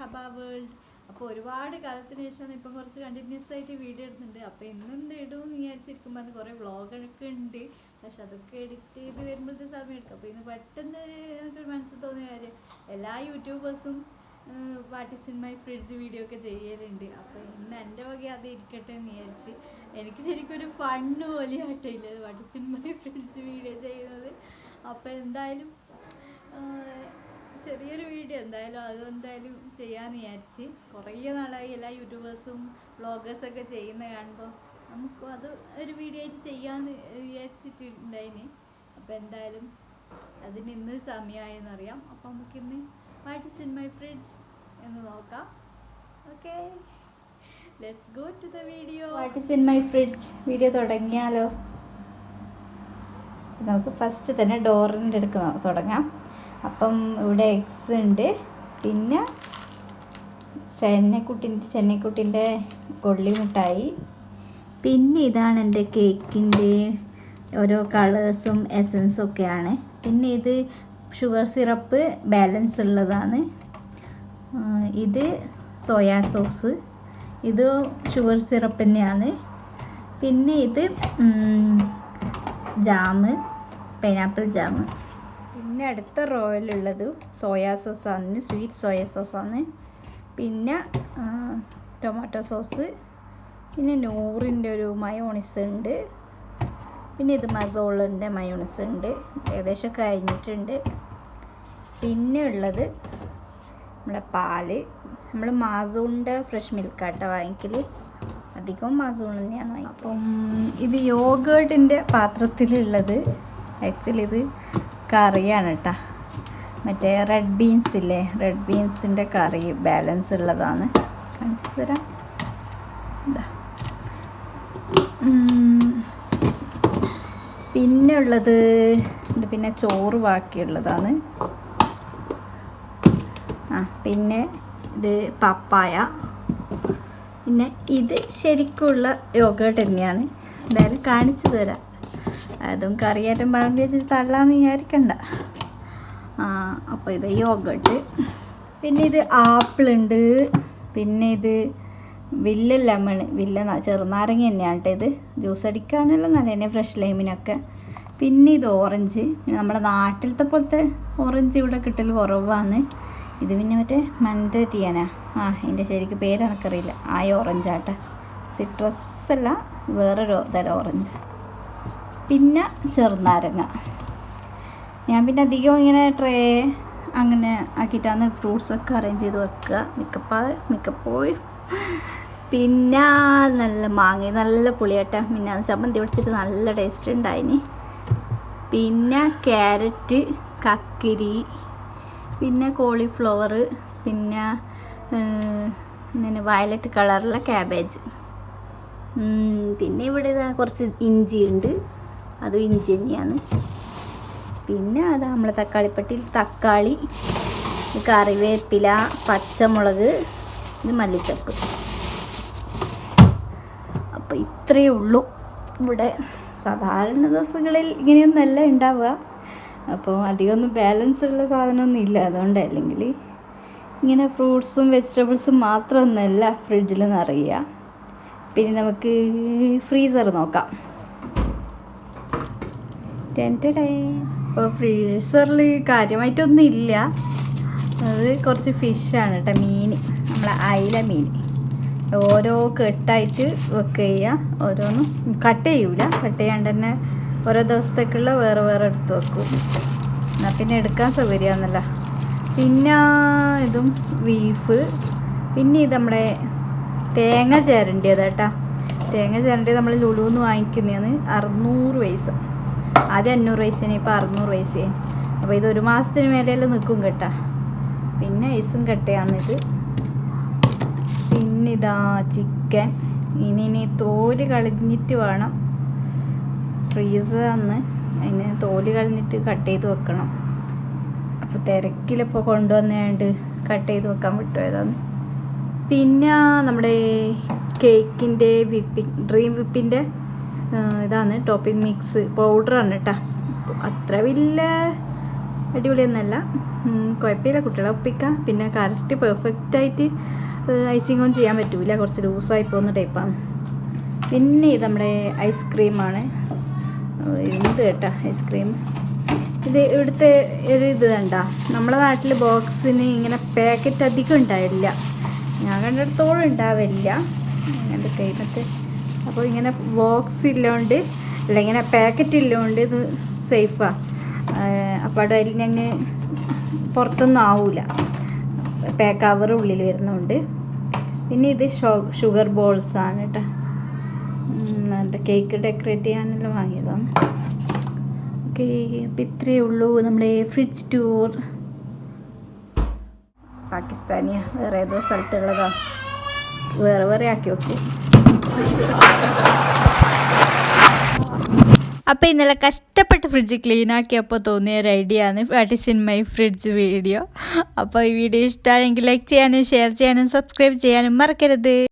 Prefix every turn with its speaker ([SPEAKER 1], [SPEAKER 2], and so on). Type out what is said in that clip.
[SPEAKER 1] ഹബ world. അപ്പോൾ ഒരുപാട് കാലത്തിന് ശേഷം ഇപ്പം കുറച്ച് കണ്ടിന്യൂസ് ആയിട്ട് വീഡിയോ ഇടുന്നുണ്ട്. അപ്പോൾ ഇന്നെന്ത് ഇടുമെന്ന് വിചാരിച്ചിരിക്കുമ്പോൾ അത് കുറേ വ്ളോഗൊക്കെ ഉണ്ട്. പക്ഷെ അതൊക്കെ എഡിറ്റ് ചെയ്ത് വരുമ്പോഴത്തെ സമയം എടുക്കും. അപ്പോൾ ഇന്ന് പെട്ടെന്ന് എനിക്കൊരു മനസ്സിൽ തോന്നിയ കാര്യം, എല്ലാ യൂട്യൂബേഴ്സും what is in my fridge video ഒക്കെ ചെയ്യലുണ്ട്. അപ്പോൾ ഇന്ന് എൻ്റെ വക അത് ഇരിക്കട്ടെ എന്ന് വിചാരിച്ച്. എനിക്ക് ശരിക്കും ഒരു ഫണ്ണ് പോലെയായിട്ടില്ല what is in my fridge video ചെയ്യുന്നത്. അപ്പോൾ എന്തായാലും ചെറിയൊരു വീഡിയോ എന്തായാലും ചെയ്യാമെന്ന് വിചാരിച്ച്. കുറേ നാളായി എല്ലാ യൂട്യൂബേഴ്സും വ്ളോഗേഴ്സൊക്കെ ചെയ്യുന്ന കാണുമ്പോൾ നമുക്കും അത് ഒരു വീഡിയോ ആയിട്ട് ചെയ്യാമെന്ന് വിചാരിച്ചിട്ടുണ്ടായിന്. അപ്പോൾ എന്തായാലും അതിന് ഇന്ന് സമയമായെന്നറിയാം. അപ്പോൾ നമുക്കിന്ന് what is in my fridge എന്ന് നോക്കാം. Okay, let's go to the video. What is in my fridge video തുടങ്ങിയാലോ? നമുക്ക് ഫസ്റ്റ് തന്നെ ഡോറിൻ്റെ അടുക്ക് തുടങ്ങാം. അപ്പം ഇവിടെ എഗ്സ് ഉണ്ട്, പിന്നെ ചെന്നൈക്കുട്ടിൻ്റെ കൊള്ളി മിഠായി, പിന്നെ ഇതാണ് എൻ്റെ കേക്കിൻ്റെ ഓരോ കളേഴ്സും എസൻസും ഒക്കെയാണ്. പിന്നെ ഇത് ഷുഗർ സിറപ്പ് ബാലൻസ് ഉള്ളതാണ്. ഇത് സോയാ സോസ്, ഇത് ഷുഗർ സിറപ്പ് തന്നെയാണ്. പിന്നെ ഇത് ജാമ്, പൈനാപ്പിൾ ജാമ്. പിന്നെ അടുത്ത റോയിലുള്ളത് സോയാ സോസാണ്, സ്വീറ്റ് സോയാ സോസാണ്. പിന്നെ ടൊമാറ്റോ സോസ്, പിന്നെ നൂറിൻ്റെ ഒരു മയോണിസ് ഉണ്ട്. പിന്നെ ഇത് മസോളിൻ്റെ മയോണിസ് ഉണ്ട്, ഏകദേശം കഴിഞ്ഞിട്ടുണ്ട്. പിന്നെ ഉള്ളത് നമ്മുടെ പാല്, നമ്മൾ മാസൂണിൻ്റെ ഫ്രഷ് മിൽക്കാട്ടോ വാങ്ങിക്കൽ, അധികം മാസൂൺ തന്നെയാണ് വാങ്ങിക്കുക. അപ്പം ഇത് യോഗേർട്ടിൻ്റെ പാത്രത്തിലുള്ളത് ആക്ച്വലി ഇത് കറിയാണ് കേട്ടോ. മറ്റേ റെഡ് ബീൻസ് ഇല്ലേ, റെഡ് ബീൻസിൻ്റെ കറി ബാലൻസ് ഉള്ളതാണ്. കാണിച്ചു തരാം. പിന്നെ ഉള്ളത് പിന്നെ ചോറ് ബാക്കിയുള്ളതാണ്. പിന്നെ ഇത് പപ്പായ. പിന്നെ ഇത് ശരിക്കുള്ള യോഗേർട്ട് തന്നെയാണ്. എന്തായാലും കാണിച്ചു തരാം. അതും കറിയായിട്ടും പറമ്പ് വെച്ചിട്ട് തള്ളാന്ന് വിചാരിക്കണ്ട. അപ്പോൾ ഇത് യോഗേർട്ട്. പിന്നെ ഇത് ആപ്പിളുണ്ട്. പിന്നെ ഇത് വില്ല ചെറുനാരങ്ങ തന്നെയാണ് കേട്ടോ. ഇത് ജ്യൂസ് അടിക്കാനുള്ള നല്ല തന്നെ, ഫ്രഷ് ലൈമിനൊക്കെ. പിന്നെ ഇത് ഓറഞ്ച്. നമ്മുടെ നാട്ടിലത്തെ പോലത്തെ ഓറഞ്ച് ഇവിടെ കിട്ടൽ കുറവാണ്. ഇത് പിന്നെ മറ്റേ മണ്ടരിയാനാ, ഇതിൻ്റെ ശരിക്കും പേര് എനിക്കറിയില്ല. ഓറഞ്ച് ആട്ടെ, സിട്രസ് അല്ല, വേറൊരു തരം ഓറഞ്ച്. പിന്നെ ചെറുനാരങ്ങ. ഞാൻ പിന്നെ അധികം ഇങ്ങനെ ട്രേ അങ്ങനെ ആക്കിയിട്ടാണ് ഫ്രൂട്ട്സൊക്കെ അറേഞ്ച് ചെയ്ത് വെക്കുക മിക്കപ്പോഴും. പിന്നെ നല്ല മാങ്ങ, നല്ല പുളിയാട്ട. പിന്നെ അത് ചമ്മന്തി പിടിച്ചിട്ട് നല്ല ടേസ്റ്റ് ഉണ്ടായിന്. പിന്നെ ക്യാരറ്റ്, കക്കിരി, പിന്നെ കോളിഫ്ലവർ, പിന്നെ വയലറ്റ് കളറുള്ള ക്യാബേജ്. പിന്നെ ഇവിടെ കുറച്ച് ഇഞ്ചി ഉണ്ട്, അതും ഇഞ്ചി തന്നെയാണ്. പിന്നെ അതാ നമ്മളെ തക്കാളിപ്പട്ടിയിൽ തക്കാളി, കറിവേപ്പില, പച്ചമുളക്, ഇത് മല്ലിച്ചപ്പ്. അപ്പോൾ ഇത്രയേ ഉള്ളൂ ഇവിടെ. സാധാരണ ദിവസങ്ങളിൽ ഇങ്ങനെയൊന്നല്ല ഉണ്ടാവുക. അപ്പോൾ അധികമൊന്നും ബാലൻസ് ഉള്ള സാധനമൊന്നും ഇല്ല. അതുകൊണ്ട് അല്ലെങ്കിൽ ഇങ്ങനെ ഫ്രൂട്ട്സും വെജിറ്റബിൾസും മാത്രമൊന്നുമല്ല ഫ്രിഡ്ജിൽ നിറയുക. പിന്നെ നമുക്ക് ഫ്രീസർ നോക്കാം. അപ്പോൾ ഫ്രീസറിൽ കാര്യമായിട്ടൊന്നും ഇല്ല. അത് കുറച്ച് ഫിഷാണ് കേട്ടോ, മീൻ, നമ്മളെ അയില മീൻ. ഓരോ കെട്ടായിട്ട് വെക്കുക ചെയ്യുക. ഓരോന്നും കട്ട് ചെയ്യൂല, കട്ട് ചെയ്യാണ്ട് തന്നെ ഓരോ ദിവസത്തേക്കുള്ള വേറെ എടുത്ത് വെക്കും. എന്നാൽ പിന്നെ എടുക്കാൻ സൗകര്യമാണെന്നല്ല. പിന്നെ ഇതും ബീഫ്. പിന്നെ ഇത് നമ്മുടെ തേങ്ങ ചേരണ്ടിയത് കേട്ടോ. തേങ്ങ ചേരണ്ടിയത് നമ്മൾ ലുലുന്ന് വാങ്ങിക്കുന്നതാണ്. 600 പൈസ. ആദ്യം 500 പൈസയാണ്, ഇപ്പോൾ 600 പൈസയായി. അപ്പോൾ ഇത് 1 മാസത്തിന് മേലെയെല്ലാം നിൽക്കും കേട്ടോ. പിന്നെ ഐസും കട്ടയാണിത്. പിന്നെ ഇതാ ചിക്കൻ. ഇനി തോല് കളഞ്ഞിട്ട് വേണം ഫ്രീസറിന്ന് അതിന് തോല് കളഞ്ഞിട്ട് കട്ട് ചെയ്ത് വെക്കണം. അപ്പോൾ തിരക്കിലിപ്പോൾ കൊണ്ടുവന്നുകൊണ്ട് കട്ട് ചെയ്ത് വെക്കാൻ വിട്ടുപോയതാണ്. പിന്നെ നമ്മുടെ കേക്കിൻ്റെ ഡ്രീം വിപ്പിൻ്റെ ഇതാണ് ടോപ്പിംഗ് മിക്സ് പൗഡറാണ് കേട്ടോ. അത്ര വലിയ അടിപൊളിയൊന്നുമല്ല, കുഴപ്പമില്ല, കുട്ടികളെ ഒപ്പിക്കാം. പിന്നെ കറക്റ്റ് പെർഫെക്റ്റായിട്ട് ഐസിങ്ങൊന്നും ചെയ്യാൻ പറ്റില്ല, കുറച്ച് ലൂസായി പോകുന്ന ടൈപ്പാണ്. പിന്നെ ഇത് നമ്മുടെ ഐസ്ക്രീമാണ്, എന്ത് കേട്ടോ ഐസ്ക്രീം. ഇത് ഇവിടുത്തെ ഒരു ഇത് കണ്ട, നമ്മുടെ നാട്ടിൽ ബോക്സിന് ഇങ്ങനെ പാക്കറ്റ് അധികം ഉണ്ടാവില്ല, ഞാൻ കണ്ടിടത്തോളം ഉണ്ടാവില്ല അങ്ങനത്തെ കൈമത്ത്. അപ്പോൾ ഇങ്ങനെ ബോക്സ് ഇല്ലോണ്ട് അല്ല, ഇങ്ങനെ പാക്കറ്റ് ഇല്ലോണ്ട് ഇത് സേഫാണ്. അപ്പോൾ അവിടെ അതിൽ ഞങ്ങൾ പുറത്തൊന്നും ആവില്ല, കവർ ഉള്ളിൽ വരുന്നുണ്ട്. പിന്നെ ഇത് ഷുഗർ ബോൾസാണ് കേട്ടോ, എന്താ കേക്ക് ഡെക്കറേറ്റ് ചെയ്യാനെല്ലാം വാങ്ങിയതാണ്. ഓക്കെ, അപ്പം ഇത്രയേ ഉള്ളൂ നമ്മുടെ ഫ്രിഡ്ജ് ടൂർ. പാകിസ്ഥാനിയ വേറെ ഏതോ സ്ഥലത്തുള്ളതാണ്, വേറെ വേറെ ആക്കി വെക്കും. അപ്പോൾ ഇന്നലെ കഷ്ടപ്പെട്ട് ഫ്രിഡ്ജ് ക്ലീൻ ആക്കിയപ്പോൾ തോന്നിയ ഒരു ഐഡിയ ആണ് what is in my fridge video. അപ്പോൾ ഈ വീഡിയോ ഇഷ്ടമായെങ്കിൽ ലൈക്ക് ചെയ്യാനും ഷെയർ ചെയ്യാനും സബ്സ്ക്രൈബ് ചെയ്യാനും മറക്കരുത്.